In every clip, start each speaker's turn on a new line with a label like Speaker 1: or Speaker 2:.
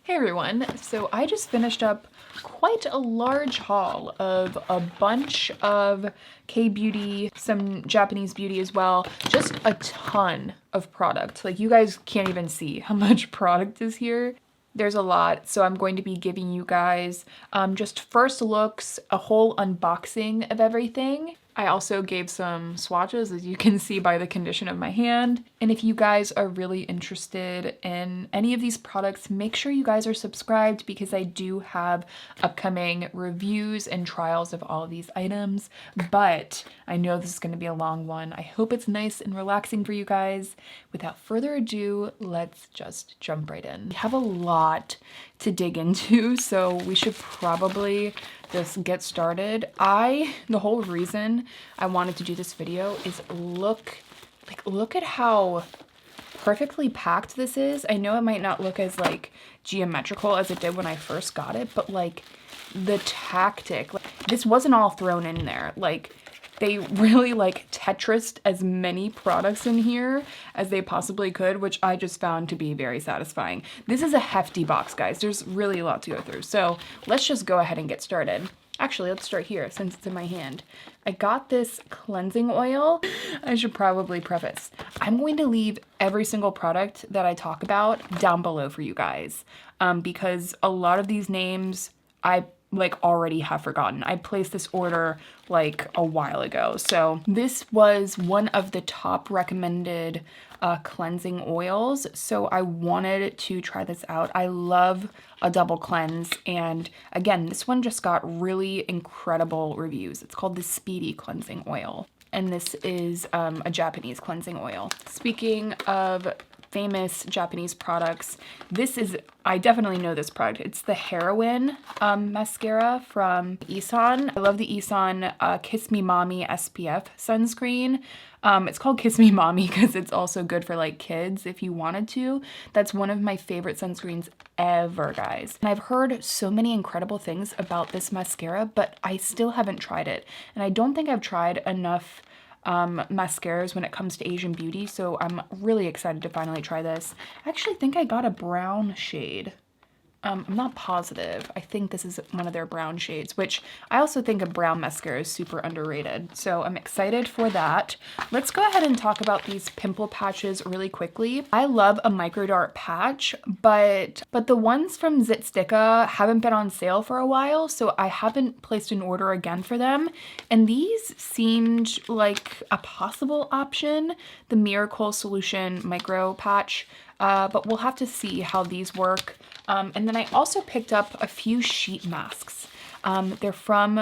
Speaker 1: Hey everyone, so I just finished up quite a large haul of a bunch of K-beauty, some Japanese beauty as well, just a ton of product. Like you guys can't even see how much product is here. There's a lot, so I'm going to be giving you guys just first looks, a whole unboxing of everything. I also gave some swatches, as you can see by the condition of my hand. And if you guys are really interested in any of these products, make sure you guys are subscribed because I do have upcoming reviews and trials of all of these items. But I know this is going to be a long one. I hope it's nice and relaxing for you guys. Without further ado, let's just jump right in. We have a lot to dig into, so we should probably just get started. The whole reason I wanted to do this video is look at how perfectly packed this is. I know it might not look as like geometrical as it did when I first got it, but like the tactic, like, this wasn't all thrown in there. Like they really like Tetrised as many products in here as they possibly could, which I just found to be very satisfying. This is a hefty box, guys. There's really a lot to go through. So let's just go ahead and get started. Actually, let's start here since it's in my hand. I got this cleansing oil. I should probably preface, I'm going to leave every single product that I talk about down below for you guys because a lot of these names I like already have forgotten. I placed this order like a while ago. So this was one of the top recommended cleansing oils. So I wanted to try this out. I love a double cleanse. And again, this one just got really incredible reviews. It's called the Speedy cleansing oil. And this is a Japanese cleansing oil. Speaking of famous Japanese products, I definitely know this product. It's the Heroine mascara from ISEHAN. I love the ISEHAN Kiss Me Mommy SPF sunscreen. It's called Kiss Me Mommy because it's also good for like kids if you wanted to. That's one of my favorite sunscreens ever, guys. And I've heard so many incredible things about this mascara, but I still haven't tried it. And I don't think I've tried enough mascaras when it comes to Asian beauty, so I'm really excited to finally try this. I actually think I got a brown shade. I'm not positive. I think this is one of their brown shades, which I also think a brown mascara is super underrated. So I'm excited for that. Let's go ahead and talk about these pimple patches really quickly. I love a micro dart patch, but the ones from Zitsticka haven't been on sale for a while, so I haven't placed an order again for them. And these seemed like a possible option, the Miracle Solution micro patch. But we'll have to see how these work. And then I also picked up a few sheet masks. They're from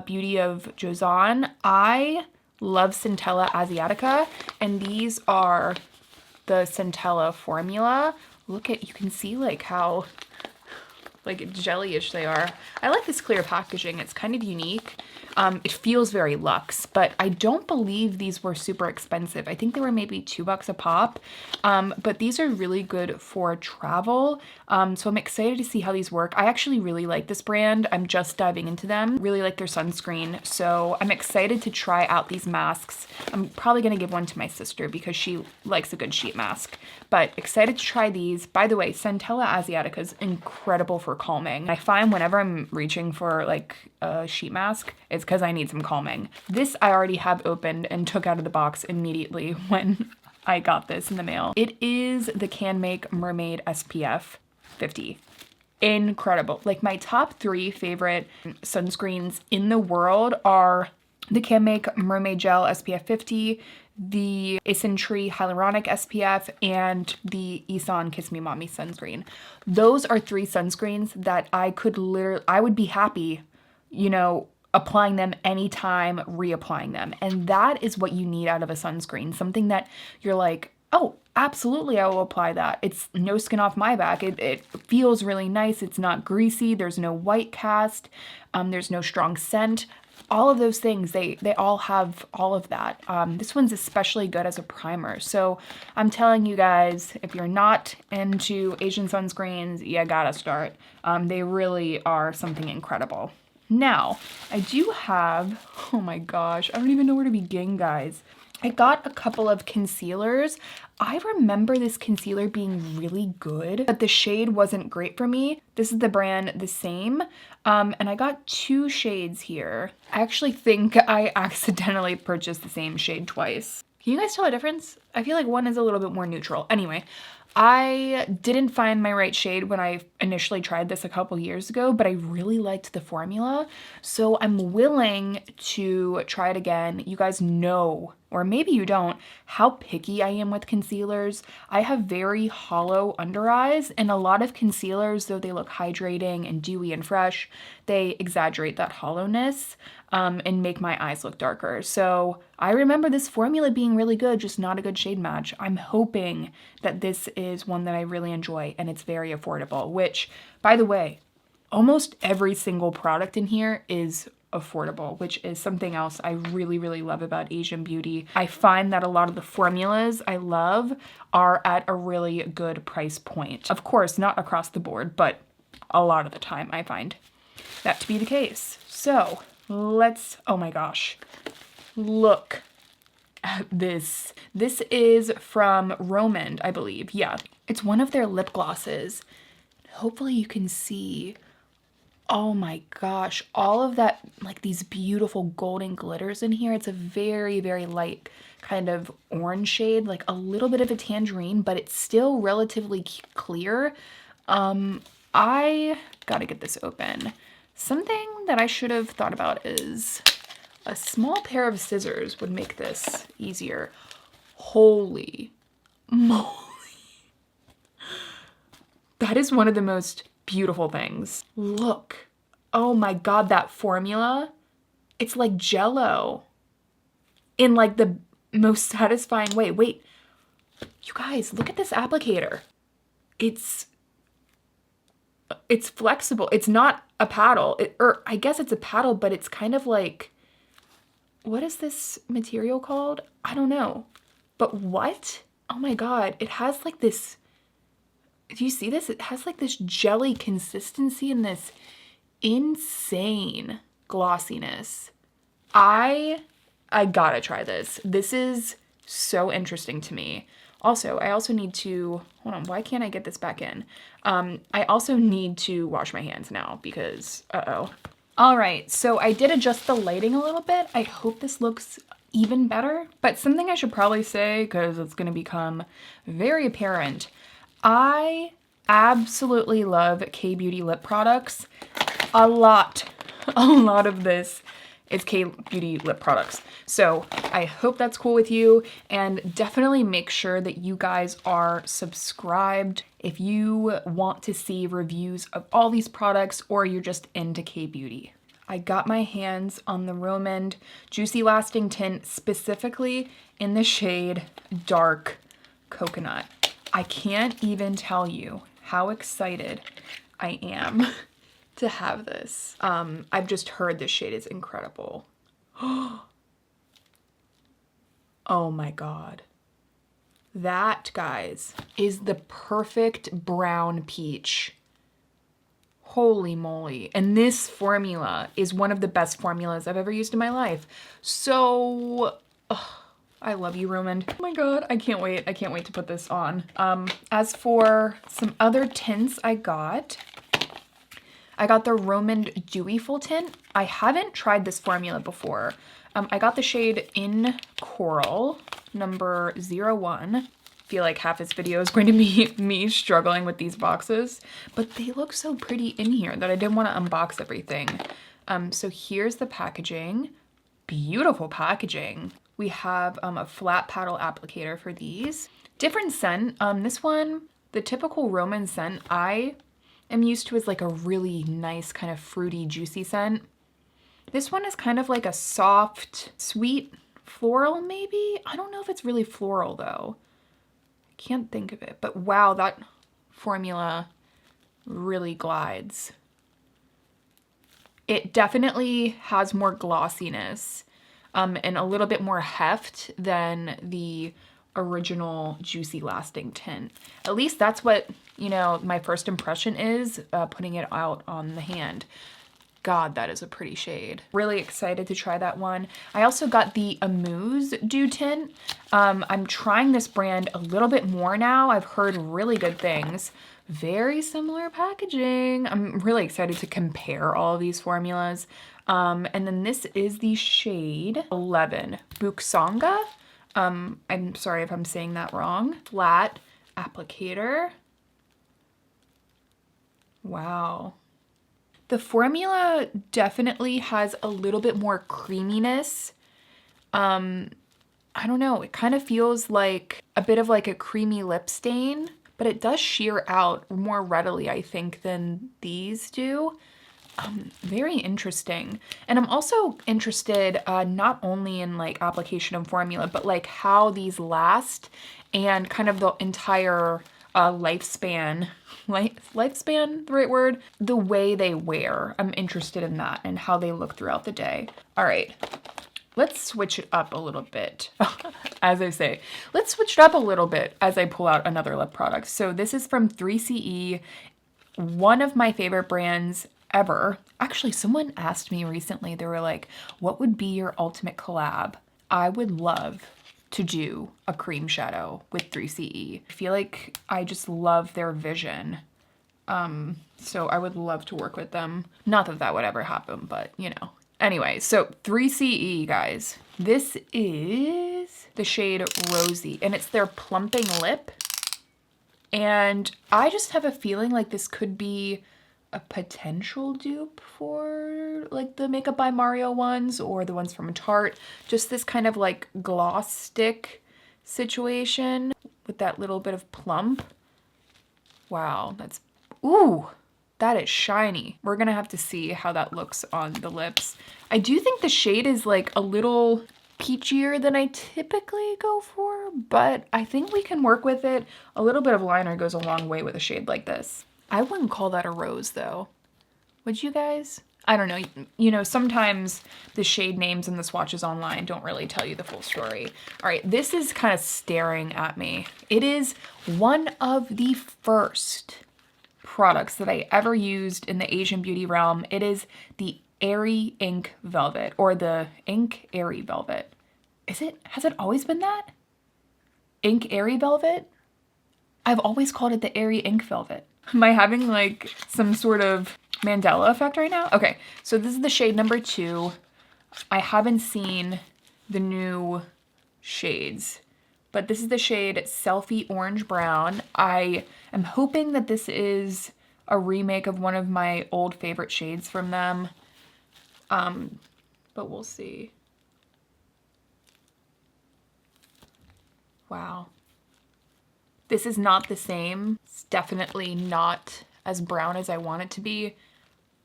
Speaker 1: Beauty of JOSEON. I love Centella Asiatica, and these are the Centella formula. You can see like how like jellyish they are. I like this clear packaging. It's kind of unique. It feels very luxe, but I don't believe these were super expensive. I think they were maybe $2 a pop, but these are really good for travel. So I'm excited to see how these work. I actually really like this brand. I'm just diving into them. Really like their sunscreen. So I'm excited to try out these masks. I'm probably gonna give one to my sister because she likes a good sheet mask, but excited to try these. By the way, Centella Asiatica is incredible for calming. I find whenever I'm reaching for like a sheet mask, it's because I need some calming. This I already have opened and took out of the box immediately when I got this in the mail. It is the Can Make Mermaid SPF 50. Incredible. Like my top 3 favorite sunscreens in the world are the Can Make Mermaid Gel SPF 50, the Isntree Hyaluronic SPF, and the ISEHAN Kiss Me Mommy sunscreen. Those are 3 sunscreens that I would be happy, you know, applying them anytime, reapplying them. And that is what you need out of a sunscreen. Something that you're like, oh, absolutely, I will apply that. It's no skin off my back. It feels really nice. It's not greasy. There's no white cast. There's no strong scent. All of those things, they all have all of that. This one's especially good as a primer. So I'm telling you guys, if you're not into Asian sunscreens, you gotta start. They really are something incredible. Now, I do have, oh my gosh, I don't even know where to begin, guys. I got a couple of concealers. I remember this concealer being really good, but the shade wasn't great for me. This is the brand The Same, and I got 2 shades here. I actually think I accidentally purchased the same shade twice. Can you guys tell a difference? I feel like one is a little bit more neutral. Anyway, I didn't find my right shade when I initially tried this a couple years ago, but I really liked the formula, so I'm willing to try it again. You guys know, or maybe you don't, how picky I am with concealers. I have very hollow under eyes, and a lot of concealers, though they look hydrating and dewy and fresh, they exaggerate that hollowness and make my eyes look darker. So I remember this formula being really good, just not a good shade match. I'm hoping that this is one that I really enjoy and it's very affordable, which, by the way, almost every single product in here is affordable, which is something else I really, really love about Asian beauty. I find that a lot of the formulas I love are at a really good price point. Of course, not across the board, but a lot of the time I find that to be the case. So let's, oh my gosh, look at this. This is from Romand, I believe. Yeah, it's one of their lip glosses. Hopefully you can see. Oh my gosh, all of that, like these beautiful golden glitters in here. It's a very, very light kind of orange shade, like a little bit of a tangerine, but it's still relatively clear. I gotta get this open. Something that I should have thought about is a small pair of scissors would make this easier. Holy moly. That is one of the most beautiful things. Look. Oh my God, that formula. It's like Jell-O in like the most satisfying way. Wait, you guys, look at this applicator. It's flexible. It's not a paddle, or I guess it's a paddle, but it's kind of like, what is this material called? I don't know. But what? Oh my God, it has like this, do you see this? It has like this jelly consistency and this insane glossiness. I gotta try this. This is so interesting to me. Also, I also need to, hold on, why can't I get this back in? I also need to wash my hands now because, uh-oh. All right, so I did adjust the lighting a little bit. I hope this looks even better, but something I should probably say, because it's gonna become very apparent, I absolutely love K-Beauty lip products. A lot of this is K-Beauty lip products. So I hope that's cool with you, and definitely make sure that you guys are subscribed if you want to see reviews of all these products or you're just into K-Beauty. I got my hands on the Romand Juicy Lasting Tint, specifically in the shade Dark Coconut. I can't even tell you how excited I am to have this. I've just heard this shade is incredible. Oh my God. That, guys, is the perfect brown peach. Holy moly. And this formula is one of the best formulas I've ever used in my life. So, I love you, Romand. Oh my God, I can't wait. I can't wait to put this on. As for some other tints I got the Romand Dewyful tint. I haven't tried this formula before. I got the shade In Coral, number 01. Feel like half this video is going to be me struggling with these boxes, but they look so pretty in here that I didn't want to unbox everything. So here's the packaging. Beautiful packaging. We have a flat paddle applicator for these. Different scent. This one, the typical Romand scent I am used to is like a really nice kind of fruity, juicy scent. This one is kind of like a soft, sweet floral maybe? I don't know if it's really floral though. I can't think of it, but wow, that formula really glides. It definitely has more glossiness and a little bit more heft than the original Juicy Lasting tint. At least that's what, you know, my first impression is putting it out on the hand. God, that is a pretty shade. Really excited to try that one. I also got the Amuse Dew Tint. I'm trying this brand a little bit more now. I've heard really good things. Very similar packaging. I'm really excited to compare all of these formulas. And then this is the shade 11, Buksanga. I'm sorry if I'm saying that wrong. Flat applicator. Wow. The formula definitely has a little bit more creaminess. I don't know, it kind of feels like a bit of like a creamy lip stain, but it does sheer out more readily, I think, than these do. Very interesting. And I'm also interested not only in like application and formula, but like how these last and kind of the entire lifespan, lifespan, the right word? The way they wear. I'm interested in that and how they look throughout the day. All right, let's switch it up a little bit. As I say, let's switch it up a little bit as I pull out another lip product. So this is from 3CE, one of my favorite brands ever. Actually, someone asked me recently, they were like, what would be your ultimate collab? I would love to do a cream shadow with 3CE. I feel like I just love their vision. So I would love to work with them. Not that that would ever happen, but you know. Anyway, so 3CE, guys. This is the shade Rosy, and it's their Plumping Lip. And I just have a feeling like this could be a potential dupe for like the Makeup by Mario ones or the ones from Tarte. Just this kind of like gloss stick situation with that little bit of plump. Wow, that's, ooh, that is shiny. We're gonna have to see how that looks on the lips. I do think the shade is like a little peachier than I typically go for, but I think we can work with it. A little bit of liner goes a long way with a shade like this. I wouldn't call that a rose though. Would you guys? I don't know. You know, sometimes the shade names and the swatches online don't really tell you the full story. All right, this is kind of staring at me. It is one of the first products that I ever used in the Asian beauty realm. It is the Airy Ink Velvet, or the Ink Airy Velvet. Is it? Has it always been that? Ink Airy Velvet? I've always called it the Airy Ink Velvet. Am I having like some sort of Mandela effect right now? Okay, so this is the shade number 2. I haven't seen the new shades, but this is the shade Selfie Orange Brown. I am hoping that this is a remake of one of my old favorite shades from them. But we'll see. Wow. This is not the same. It's definitely not as brown as I want it to be,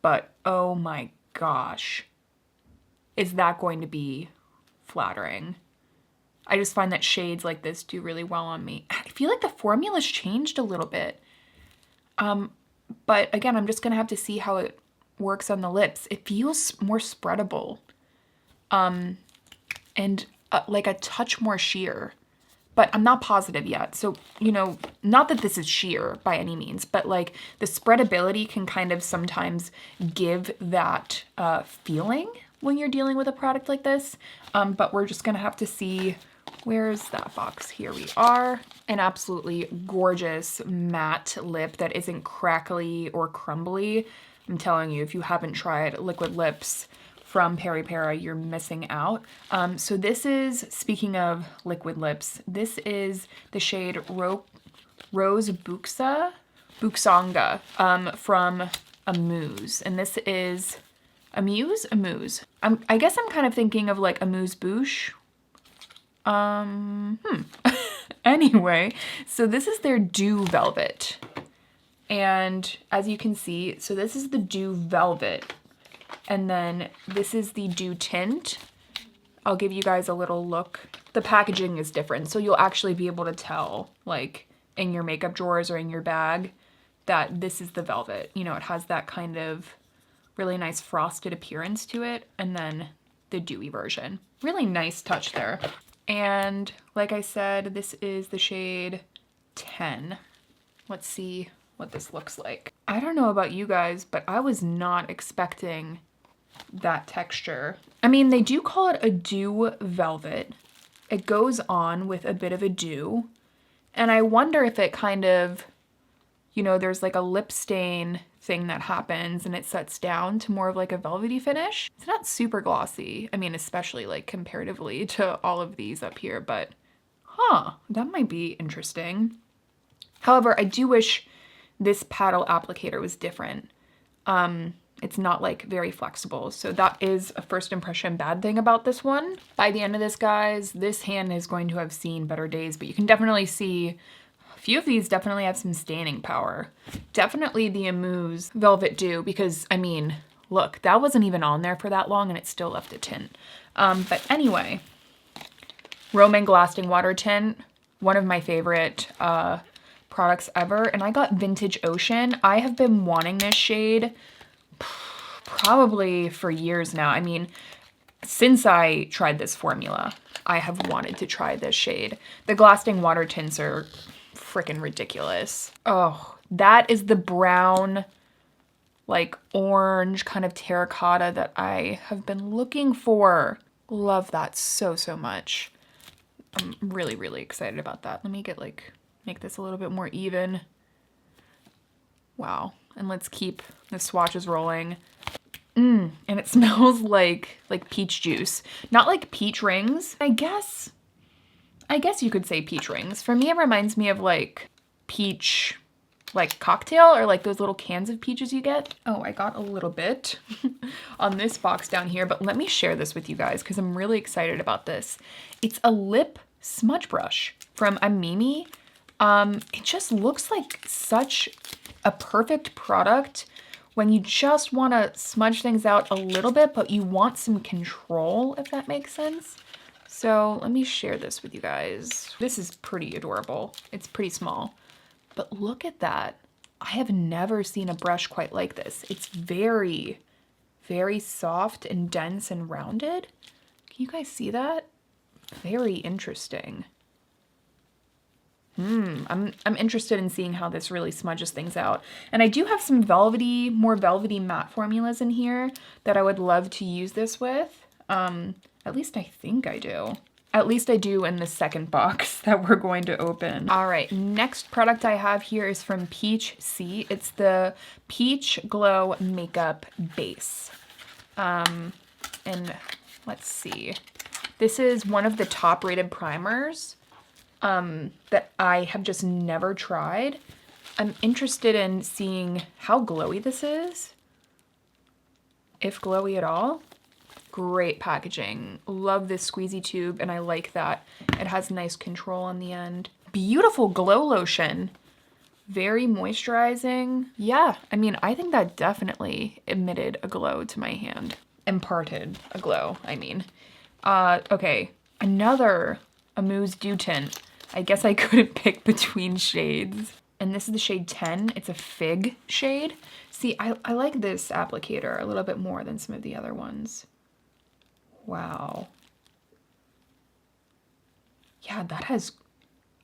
Speaker 1: but oh my gosh, is that going to be flattering? I just find that shades like this do really well on me. I feel like the formula's changed a little bit. But again, I'm just gonna have to see how it works on the lips. It feels more spreadable, and like a touch more sheer. But I'm not positive yet. So, you know, not that this is sheer by any means, but like the spreadability can kind of sometimes give that feeling when you're dealing with a product like this. But we're just gonna have to see, where's that box? Here we are. An absolutely gorgeous matte lip that isn't crackly or crumbly. I'm telling you, if you haven't tried liquid lips from Peripera, you're missing out. So this is, speaking of liquid lips, this is the shade Rose Buksanga from Amuse. And this is Amuse? I guess I'm kind of thinking of like Amuse Bouche. Anyway, so this is their Dew Velvet. And as you can see, so this is the Dew Velvet. And then this is the Dew Tint. I'll give you guys a little look. The packaging is different, so you'll actually be able to tell, like, in your makeup drawers or in your bag, that this is the Velvet. You know, it has that kind of really nice frosted appearance to it, and then the dewy version. Really nice touch there. And like I said, this is the shade 10. Let's see what this looks like. I don't know about you guys, but I was not expecting that texture. I mean, they do call it a dew velvet. It goes on with a bit of a dew. And I wonder if it kind of, you know, there's like a lip stain thing that happens and it sets down to more of like a velvety finish. It's not super glossy. I mean, especially like comparatively to all of these up here, but that might be interesting. However, I do wish this paddle applicator was different. It's not like very flexible. So that is a first impression bad thing about this one. By the end of this, guys, this hand is going to have seen better days, but you can definitely see a few of these definitely have some staining power. Definitely the Amuse Velvet Dew, because I mean, look, that wasn't even on there for that long and it still left a tint. But anyway, Roman Glasting Water Tint, one of my favorite products ever. And I got Vintage Ocean. I have been wanting this shade probably for years now. I mean, since I tried this formula, I have wanted to try this shade. The Glasting Water Tints are freaking ridiculous. Oh, that is the brown, like orange kind of terracotta that I have been looking for. Love that so, so much. I'm really, really excited about that. Let me get like, make this a little bit more even. Wow. And let's keep the swatches rolling. And it smells like peach juice. Not like peach rings. I guess you could say peach rings. For me, it reminds me of like peach, like cocktail or like those little cans of peaches you get. Oh, I got a little bit on this box down here, but let me share this with you guys because I'm really excited about this. It's a lip smudge brush from Amuse. It just looks like such a perfect product when you just want to smudge things out a little bit, but you want some control, if that makes sense. So let me share this with you guys. This is pretty adorable. It's pretty small, but look at that. I have never seen a brush quite like this. It's very, very soft and dense and rounded. Can you guys see that? Very interesting. I'm interested in seeing how this really smudges things out. And I do have some velvety, more velvety matte formulas in here that I would love to use this with. At least I think I do. At least I do in the second box that we're going to open. All right, next product I have here is from Peach C. It's the Peach Glow Makeup Base. And let's see. This is one of the top rated primers that I have just never tried. I'm interested in seeing how glowy this is, if glowy at all. Great packaging. Love this squeezy tube, and I like that it has nice control on the end. Beautiful glow lotion. Very moisturizing. Yeah, I mean, I think that definitely emitted a glow to my hand. Imparted a glow, I mean. Okay, another Amuse Dew Tint. I guess I couldn't pick between shades. And this is the shade 10. It's a fig shade. See, I like this applicator a little bit more than some of the other ones. Wow. Yeah, that has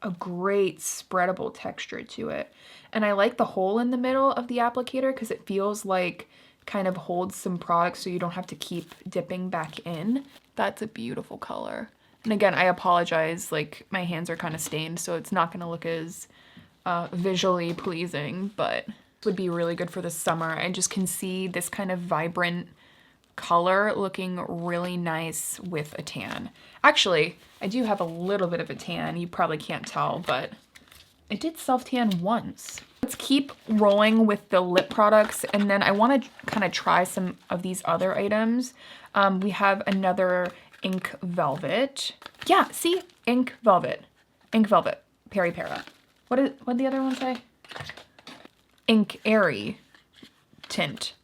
Speaker 1: a great spreadable texture to it. And I like the hole in the middle of the applicator because it feels like kind of holds some product so you don't have to keep dipping back in. That's a beautiful color. And again, I apologize, like my hands are kind of stained, so it's not gonna look as visually pleasing, but it would be really good for the summer. I just can see this kind of vibrant color looking really nice with a tan. Actually, I do have a little bit of a tan. You probably can't tell, but I did self-tan once. Let's keep rolling with the lip products, and then I want to kind of try some of these other items. We have another Ink Velvet. Yeah, see? Ink Velvet. Ink Velvet. Peri Para. What did the other one say? Ink Airy Tint.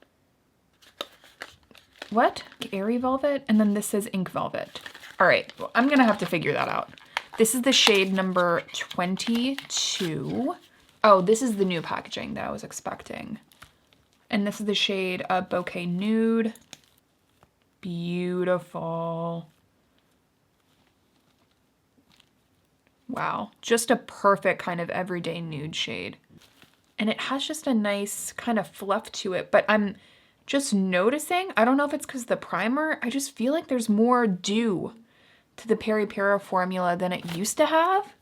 Speaker 1: What? Airy Velvet? And then this says Ink Velvet. All right, well, I'm gonna have to figure that out. This is the shade number 22. Oh, this is the new packaging that I was expecting. And this is the shade Bouquet Nude. Beautiful. Wow, just a perfect kind of everyday nude shade. And it has just a nice kind of fluff to it, but I'm just noticing, I don't know if it's because the primer, I just feel like there's more dew to the Peri formula than it used to have.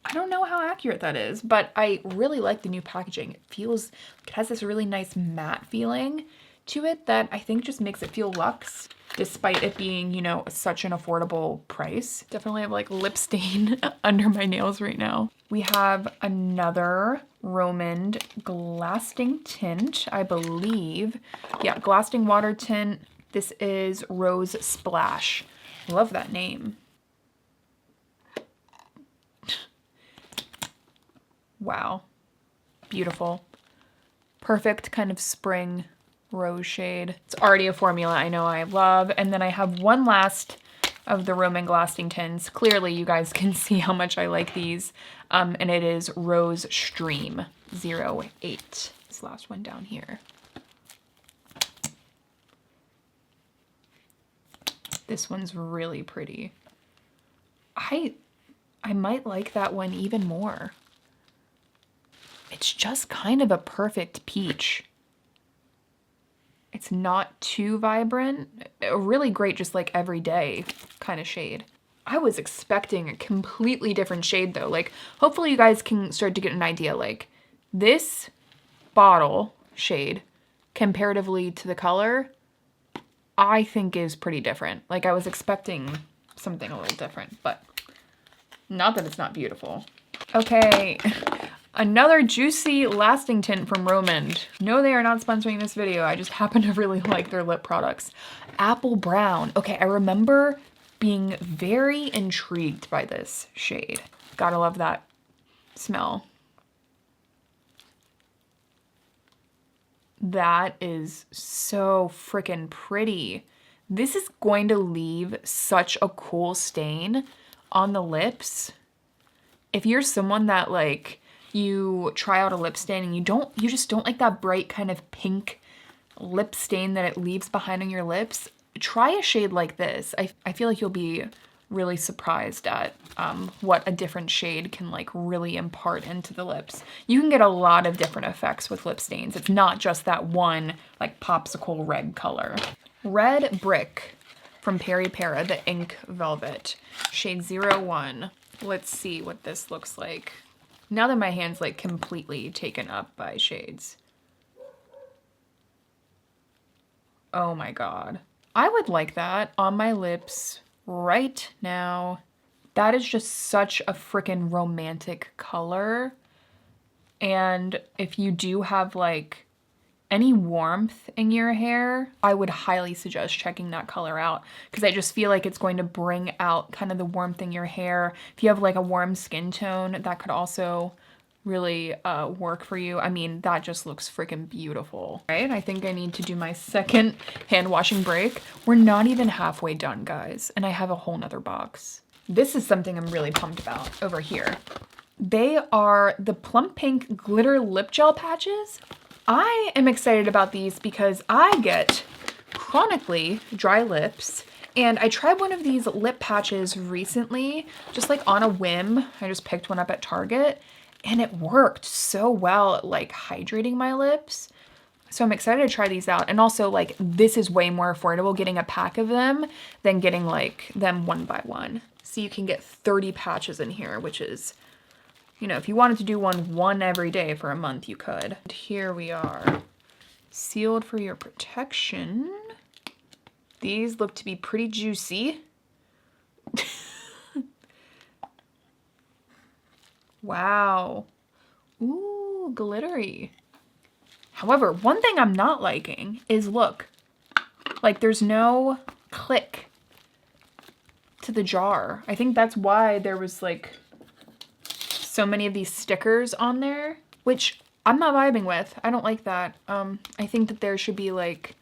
Speaker 1: I don't know how accurate that is, but I really like the new packaging. It has this really nice matte feeling to it that I think just makes it feel luxe, despite it being, you know, such an affordable price. Definitely have like lip stain under my nails right now. We have another Roman Glasting tint, I believe. Yeah, Glasting water tint. This is Rose Splash. Love that name. Wow. Beautiful. Perfect kind of spring rose shade. It's already a formula I know I love. And then I have one last of the Roman Glasting tints. Clearly you guys can see how much I like these. And it is Rose Stream 08. This last one down here. This one's really pretty. I might like that one even more. It's just kind of a perfect peach. It's not too vibrant. A really great, just like everyday kind of shade. I was expecting a completely different shade though. Like, hopefully you guys can start to get an idea. Like, this bottle shade comparatively to the color, I think is pretty different. Like, I was expecting something a little different, but not that it's not beautiful. Okay. Another juicy lasting tint from Roman. No, they are not sponsoring this video. I just happen to really like their lip products. Apple Brown. Okay, I remember being very intrigued by this shade. Gotta love that smell. That is so freaking pretty. This is going to leave such a cool stain on the lips. If you're someone that like, you try out a lip stain and you just don't like that bright kind of pink lip stain that it leaves behind on your lips, try a shade like this. I feel like you'll be really surprised at what a different shade can like really impart into the lips. You can get a lot of different effects with lip stains. It's not just that one like popsicle red color. Red Brick from Peri, the Ink Velvet, shade 01. Let's see what this looks like. Now that my hand's like completely taken up by shades. Oh my God. I would like that on my lips right now. That is just such a freaking romantic color. And if you do have like any warmth in your hair, I would highly suggest checking that color out because I just feel like it's going to bring out kind of the warmth in your hair. If you have like a warm skin tone, that could also really work for you. I mean, that just looks freaking beautiful, right? I think I need to do my second hand washing break. We're not even halfway done, guys, and I have a whole nother box. This is something I'm really pumped about over here. They are the Plumpink Glitter Lip Gel Patches. I am excited about these because I get chronically dry lips, and I tried one of these lip patches recently, just like on a whim. I just picked one up at Target, and it worked so well at like hydrating my lips. So I'm excited to try these out. And also like this is way more affordable getting a pack of them than getting like them one by one. So you can get 30 patches in here, which is, you know, if you wanted to do one every day for a month, you could. And here we are, sealed for your protection. These look to be pretty juicy. Wow. Ooh, glittery. However, one thing I'm not liking is look, like there's no click to the jar. I think that's why there was like so many of these stickers on there, which I'm not vibing with. I don't like that. I think that there should be like,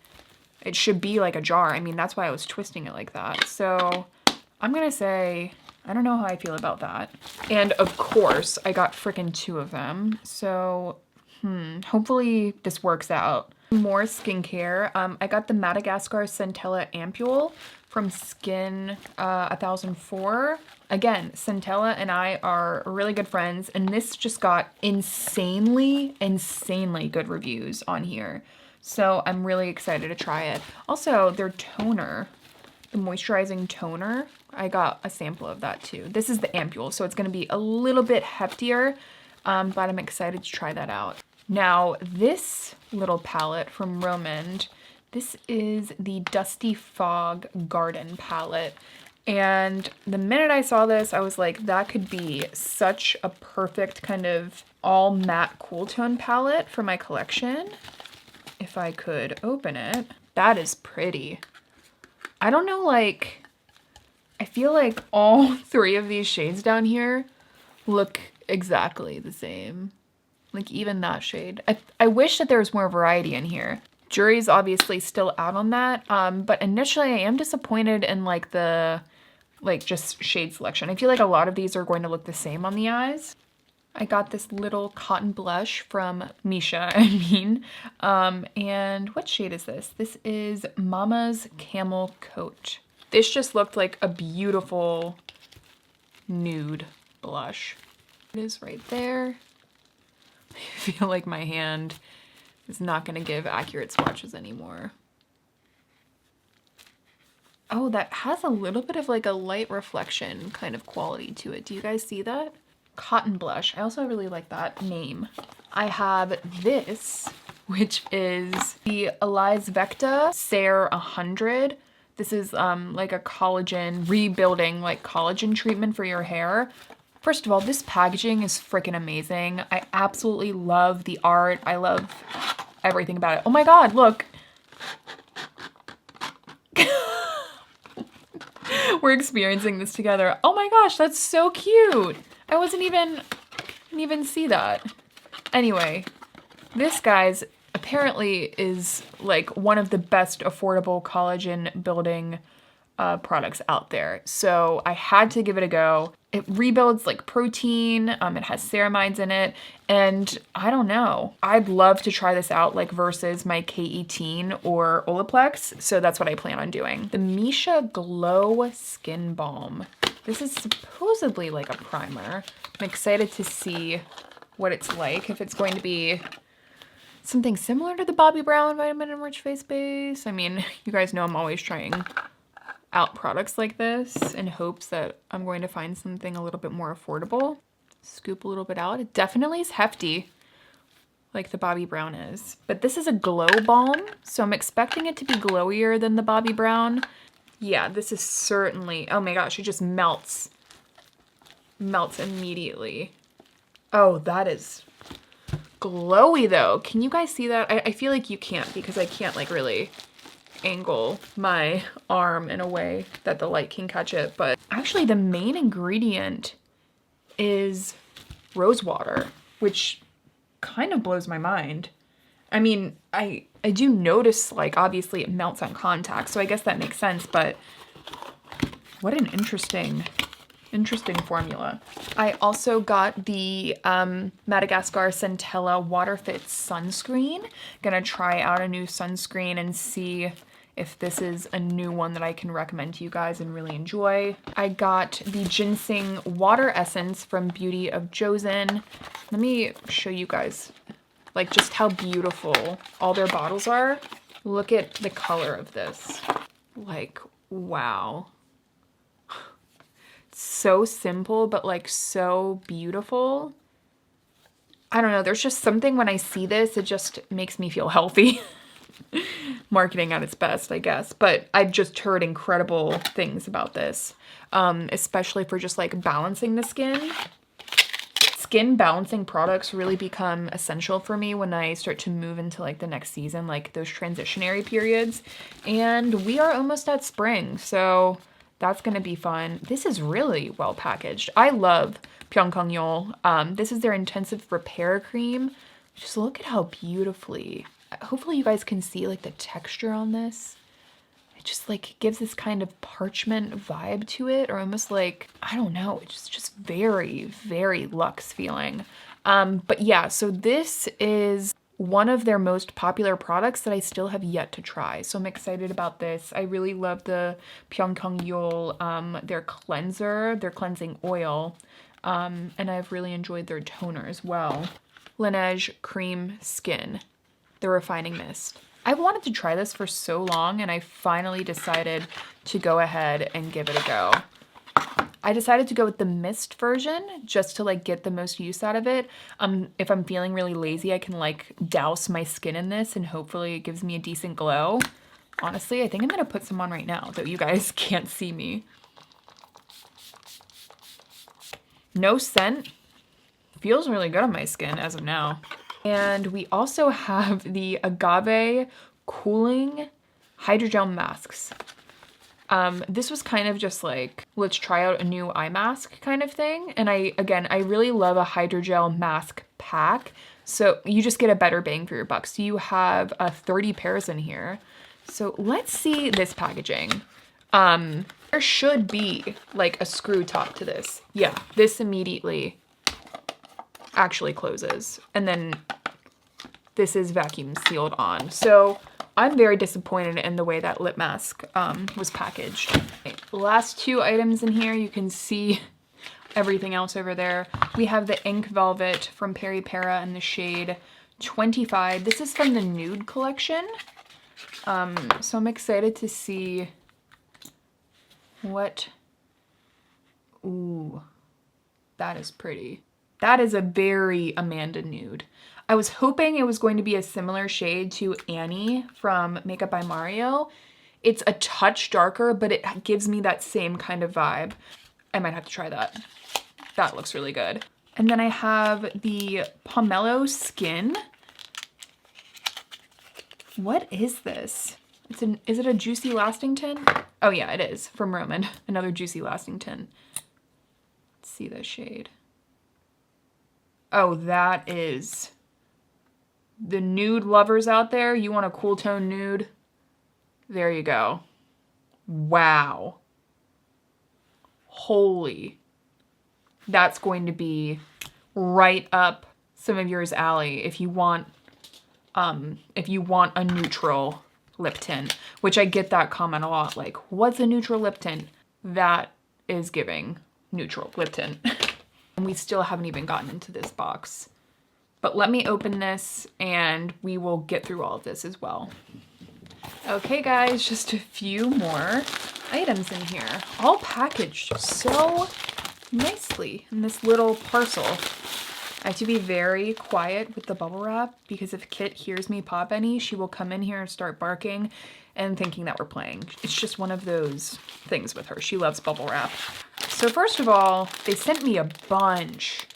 Speaker 1: it should be like a jar. I mean, that's why I was twisting it like that. So I'm gonna say, I don't know how I feel about that. And of course, I got frickin' 2 of them. So, hopefully this works out. More skincare. I got the Madagascar Centella Ampule from Skin 1004. Again, Centella and I are really good friends, and this just got insanely good reviews on here. So I'm really excited to try it. Also, their toner, the moisturizing toner, I got a sample of that too. This is the ampule, so it's gonna be a little bit heftier, but I'm excited to try that out. Now, this little palette from Romand, this is the Dusty Fog Garden palette. And the minute I saw this, I was like, that could be such a perfect kind of all matte cool tone palette for my collection. If I could open it. That is pretty. I don't know, like, I feel like all three of these shades down here look exactly the same. Like even that shade. I wish that there was more variety in here. Jury's obviously still out on that, but initially I am disappointed in like the just shade selection. I feel like a lot of these are going to look the same on the eyes. I got this little cotton blush from MISSHA, and what shade is this? This is Mama's Camel Coat. This just looked like a beautiful nude blush. It is right there. I feel like my hand is not gonna give accurate swatches anymore. Oh, that has a little bit of like a light reflection kind of quality to it. Do you guys see that? Cotton blush. I also really like that name. I have this, which is the Elizavecca Ser 100. This is like a collagen, rebuilding like collagen treatment for your hair. First of all, this packaging is freaking amazing. I absolutely love the art. I love everything about it. Oh my God, look. We're experiencing this together. Oh my gosh, that's so cute. I didn't even see that. Anyway, this, guys, apparently is like one of the best affordable collagen building products out there. So I had to give it a go. It rebuilds like protein, it has ceramides in it, and I don't know. I'd love to try this out like versus my K18 or Olaplex, so that's what I plan on doing. The MISSHA Glow Skin Balm. This is supposedly like a primer. I'm excited to see what it's like, if it's going to be something similar to the Bobbi Brown Vitamin Enriched Face Base. I mean, you guys know I'm always trying out products like this in hopes that I'm going to find something a little bit more affordable. Scoop a little bit out. It definitely is hefty, like the Bobbi Brown is. But this is a glow balm, so I'm expecting it to be glowier than the Bobbi Brown. Yeah, this is certainly, oh my gosh, it just melts. Melts immediately. Oh, that is glowy though. Can you guys see that? I feel like you can't because I can't like really angle my arm in a way that the light can catch it, but actually the main ingredient is rose water, which kind of blows my mind. I mean, I do notice like obviously it melts on contact, so I guess that makes sense, but what an interesting formula. I also got the Madagascar Centella Water Fit sunscreen. Gonna try out a new sunscreen and see if this is a new one that I can recommend to you guys and really enjoy. I got the Ginseng Water Essence from Beauty of JOSEON. Let me show you guys like just how beautiful all their bottles are. Look at the color of this. Like, wow. So simple, but like so beautiful. I don't know, there's just something when I see this, it just makes me feel healthy. Marketing at its best, I guess. But I've just heard incredible things about this, especially for just like balancing the skin. Skin balancing products really become essential for me when I start to move into like the next season, like those transitionary periods. And we are almost at spring, so that's gonna be fun. This is really well packaged. I love Pyunkang. This is their intensive repair cream. Just look at how beautifully, hopefully you guys can see like the texture on this. It just like gives this kind of parchment vibe to it, or almost like, I don't know, it's just very, very luxe feeling. But yeah, so this is one of their most popular products that I still have yet to try. So I'm excited about this. I really love the Pyunkang, their cleanser, their cleansing oil. And I've really enjoyed their toner as well. Laneige Cream Skin, the refining mist. I've wanted to try this for so long, and I finally decided to go ahead and give it a go. I decided to go with the mist version just to like get the most use out of it. If I'm feeling really lazy, I can like douse my skin in this and hopefully it gives me a decent glow. Honestly, I think I'm gonna put some on right now, though you guys can't see me. No scent. Feels really good on my skin as of now. And we also have the Agave Cooling Hydrogel Masks. This was kind of just like, let's try out a new eye mask kind of thing. And I really love a hydrogel mask pack. So you just get a better bang for your buck. So you have 30 pairs in here. So let's see this packaging. There should be like a screw top to this. Yeah, this immediately actually closes. And then this is vacuum sealed on. So I'm very disappointed in the way that lip mask was packaged. Okay, last two items in here, you can see everything else over there. We have the Ink Velvet from Peri Para in the shade 25. This is from the Nude collection. So I'm excited to see what... Ooh, that is pretty. That is a very Amanda nude. I was hoping it was going to be a similar shade to Annie from Makeup by Mario. It's a touch darker, but it gives me that same kind of vibe. I might have to try that. That looks really good. And then I have the Pomelo Skin. What is this? Is it a Juicy Lasting Tint? Oh yeah, it is, from Roman. Another Juicy Lasting Tint. Let's see the shade. Oh, that is... The nude lovers out there, you want a cool tone nude? There you go. Wow. Holy. That's going to be right up some of yours alley if you want a neutral lip tint, which I get that comment a lot, like, what's a neutral lip tint? That is giving neutral lip tint. And we still haven't even gotten into this box. But let me open this and we will get through all of this as well. Okay guys, just a few more items in here, all packaged so nicely in this little parcel. I have to be very quiet with the bubble wrap because if Kit hears me pop any, she will come in here and start barking and thinking that we're playing. It's just one of those things with her. She loves bubble wrap. So first of all, they sent me a bunch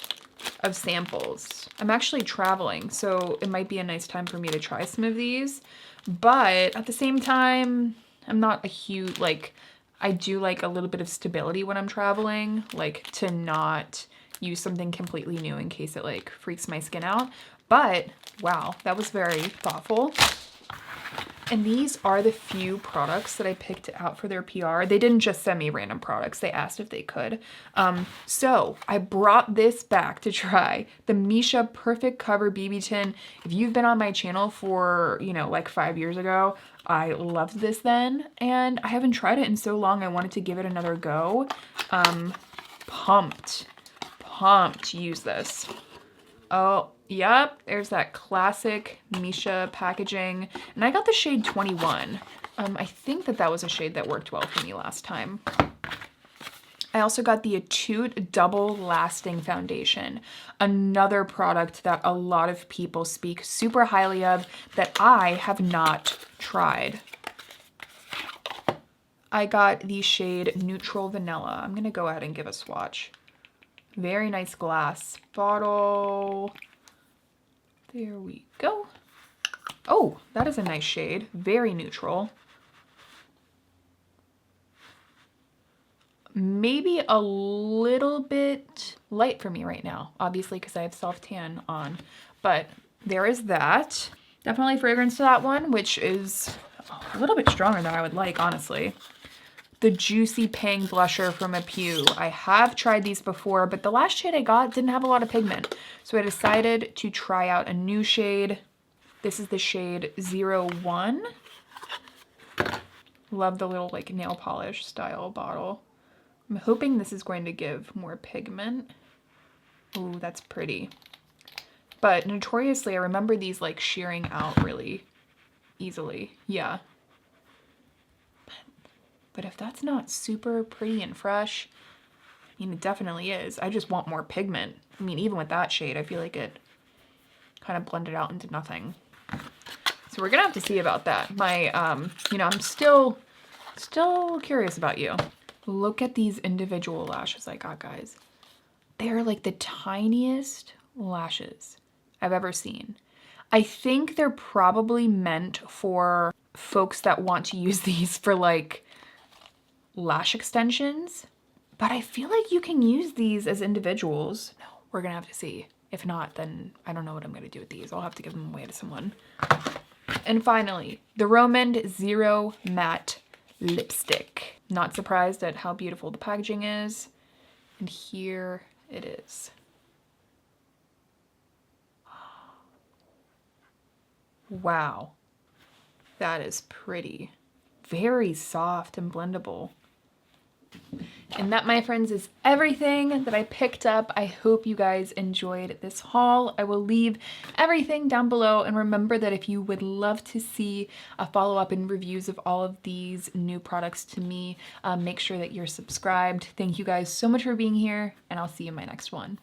Speaker 1: of samples. I'm actually traveling, so it might be a nice time for me to try some of these. But at the same time, I'm not a huge, like, I do like a little bit of stability when I'm traveling, like to not use something completely new in case it like freaks my skin out. But wow, that was very thoughtful. And these are the few products that I picked out for their PR. They didn't just send me random products. They asked if they could. So I brought this back to try. The MISSHA Perfect Cover BB Tint. If you've been on my channel for, you know, like 5 years ago, I loved this then. And I haven't tried it in so long. I wanted to give it another go. Pumped to use this. Oh, yep, there's that classic MISSHA packaging. And I got the shade 21. I think that was a shade that worked well for me last time. I also got the Etude Double Lasting Foundation. Another product that a lot of people speak super highly of that I have not tried. I got the shade Neutral Vanilla. I'm gonna go ahead and give a swatch. Very nice glass bottle. There we go. Oh, that is a nice shade. Very neutral. Maybe a little bit light for me right now, obviously because I have self tan on, but there is that. Definitely fragrance to that one, which is a little bit stronger than I would like, honestly. The Juicy Pang Blusher from Amuse. I have tried these before, but the last shade I got didn't have a lot of pigment. So I decided to try out a new shade. This is the shade 01. Love the little like nail polish style bottle. I'm hoping this is going to give more pigment. Ooh, that's pretty. But notoriously, I remember these like shearing out really easily. Yeah. But if that's not super pretty and fresh, I mean, it definitely is. I just want more pigment. I mean, even with that shade, I feel like it kind of blended out into nothing. So we're gonna have to see about that. My, you know, I'm still curious about you. Look at these individual lashes I got, guys. They're like the tiniest lashes I've ever seen. I think they're probably meant for folks that want to use these for like lash extensions, but I feel like you can use these as individuals. No, we're gonna have to see. If not, then I don't know what I'm gonna do with these. I'll have to give them away to someone. And finally, the Romand Zero Matte Lipstick. Not surprised at how beautiful the packaging is. And here it is. Wow, that is pretty. Very soft and blendable. And that, my friends, is everything that I picked up. I hope you guys enjoyed this haul. I will leave everything down below. And remember that if you would love to see a follow-up and reviews of all of these new products to me, make sure that you're subscribed. Thank you guys so much for being here, and I'll see you in my next one.